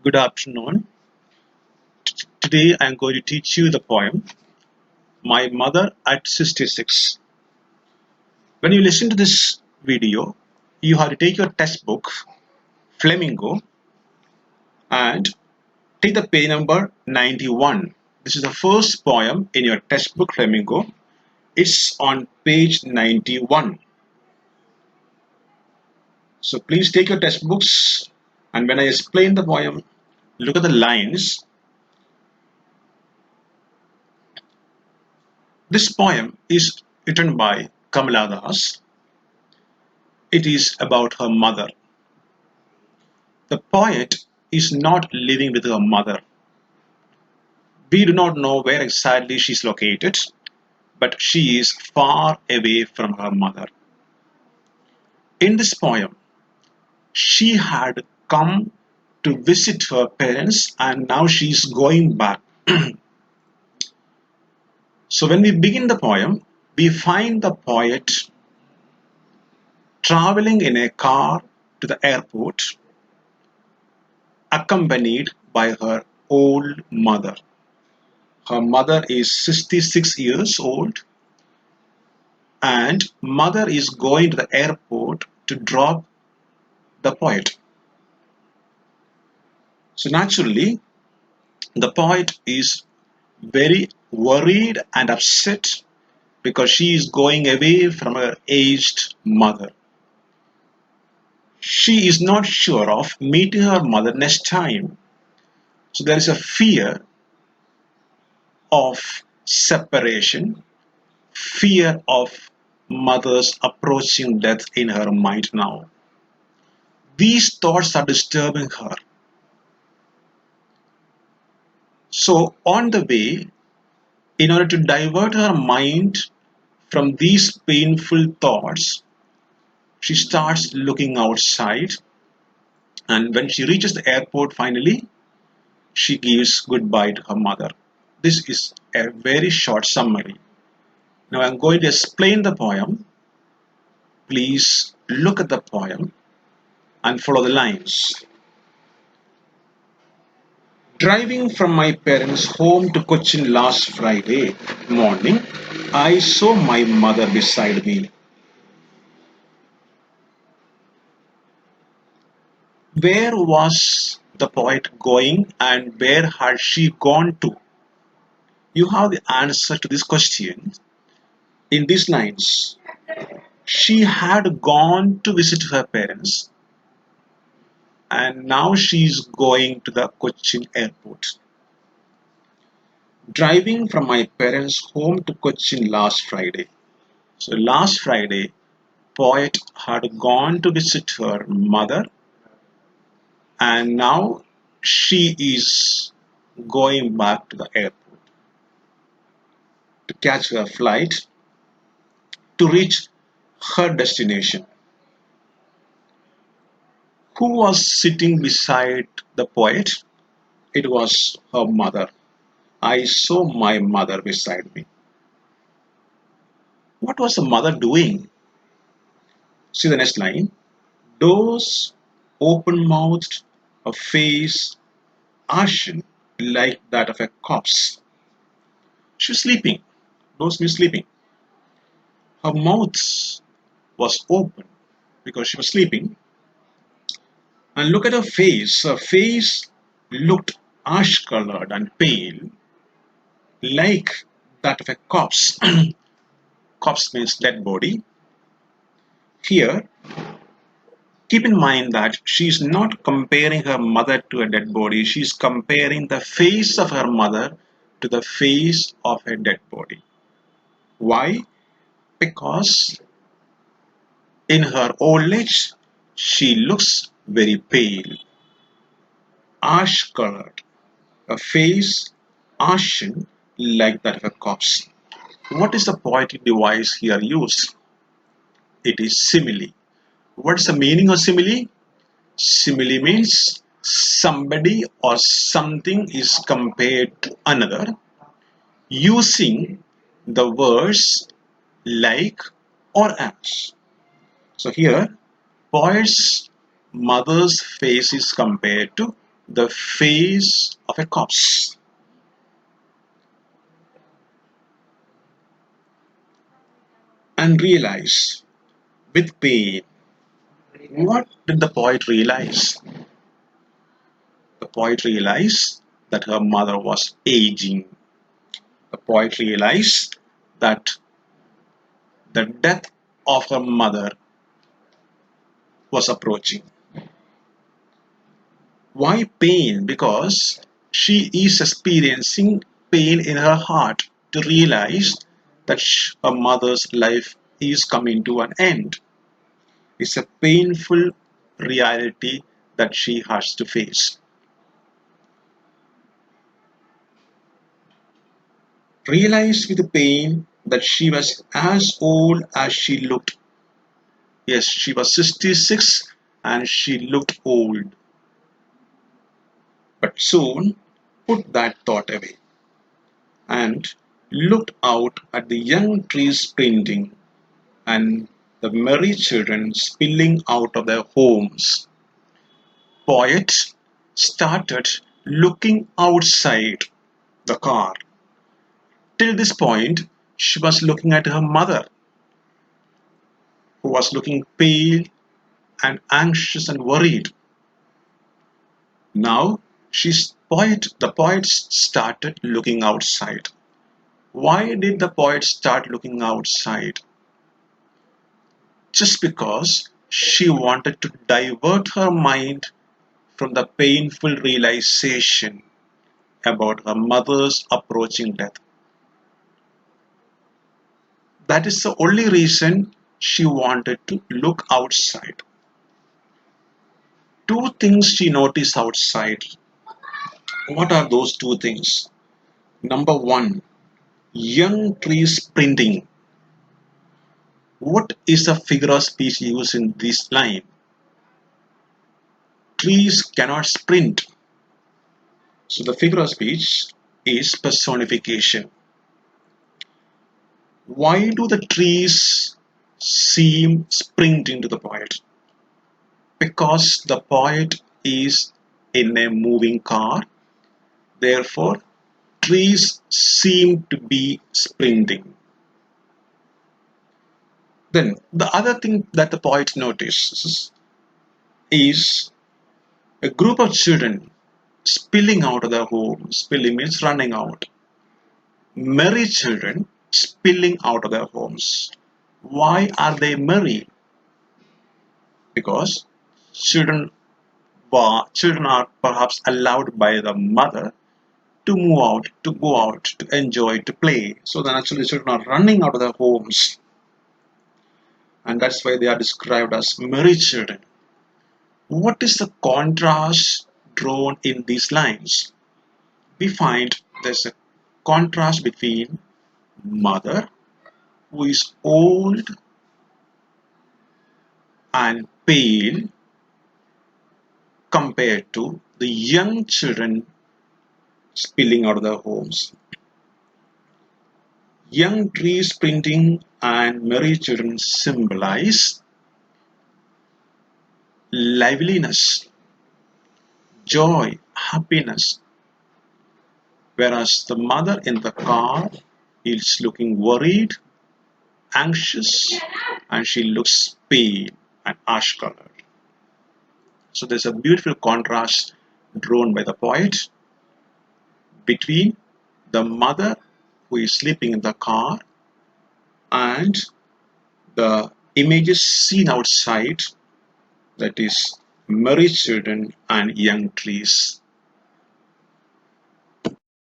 Good afternoon. Today I am going to teach you the poem My Mother at 66. When you listen to this video, you have to take your textbook, Flamingo, and take the page number 91. This is the first poem in your textbook, Flamingo. It's on page 91. So please take your textbooks, and when I explain the poem, look at the lines. This poem is written by Kamala Das. It is about her mother. The poet is not living with her mother. We do not know where exactly she is located, but she is far away from her mother. In this poem, she had come to visit her parents and now she is going back. So when we begin the poem, we find the poet traveling in a car to the airport, accompanied by her old mother. Her mother is 66 years old and mother is going to the airport to drop the poet. So naturally, the poet is very worried and upset because she is going away from her aged mother. She is not sure of meeting her mother next time. So there is a fear of separation, fear of mother's approaching death in her mind now. These thoughts are disturbing her. So, on the way, in order to divert her mind from these painful thoughts, she starts looking outside. And when she reaches the airport finally, she gives goodbye to her mother. This is a very short summary. Now, I'm going to explain the poem. Please look at the poem and follow the lines. Driving from my parents' home to Cochin last Friday morning, I saw my mother beside me. Where was the poet going and where had she gone to? You have the answer to this question in these lines. She had gone to visit her parents and now she is going to the Cochin airport. Driving from my parents' home to Cochin last Friday. So last Friday, poet had gone to visit her mother and now she is going back to the airport to catch her flight to reach her destination. Who was sitting beside the poet? It was her mother. I saw my mother beside me. What was the mother doing? See the next line. Doors open-mouthed, a face ashen like that of a corpse. She was sleeping. Doors means sleeping. Her mouth was open because she was sleeping. And look at her face. Her face looked ash colored and pale, like that of a corpse. Corpse means dead body. Here, keep in mind that she is not comparing her mother to a dead body. She is comparing the face of her mother to the face of a dead body. Why? Because in her old age, she looks very pale, ash colored, a face ashen like that of a corpse. What is the poetic device here used? It is simile. What's the meaning of simile? Simile means somebody or something is compared to another using the words like or as. So here, poet's mother's face is compared to the face of a corpse. And realize with pain. What did the poet realize? The poet realized that her mother was aging. The poet realized that the death of her mother was approaching. Why pain? Because she is experiencing pain in her heart to realize that her mother's life is coming to an end. It's a painful reality that she has to face. Realized with the pain that she was as old as she looked. Yes, she was 66 and she looked old. But soon put that thought away and looked out at the young trees sprinting and the merry children spilling out of their homes. Poet started looking outside the car. Till this point, she was looking at her mother, who was looking pale and anxious and worried. Now, the poet started looking outside. Why did the poet start looking outside? Just because she wanted to divert her mind from the painful realization about her mother's approaching death. That is the only reason she wanted to look outside. Two things she noticed outside. What are those two things? Number one, young trees sprinting. What is the figure of speech used in this line? Trees cannot sprint. So the figure of speech is personification. Why do the trees seem sprinting to the poet? Because the poet is in a moving car. Therefore, trees seem to be sprinting. Then the other thing that the poet notices is a group of children spilling out of their home. Spilling means running out. Merry children spilling out of their homes. Why are they merry? Because children are perhaps allowed by the mother to move out, to go out, to enjoy, to play. So then actually children are running out of their homes. And that's why they are described as merry children. What is the contrast drawn in these lines? We find there's a contrast between mother, who is old and pale, compared to the young children spilling out of their homes. Young trees sprinting and merry children symbolize liveliness, joy, happiness, whereas the mother in the car is looking worried, anxious, and she looks pale and ash colored. So there's a beautiful contrast drawn by the poet between the mother who is sleeping in the car and the images seen outside, that is merry children and young trees.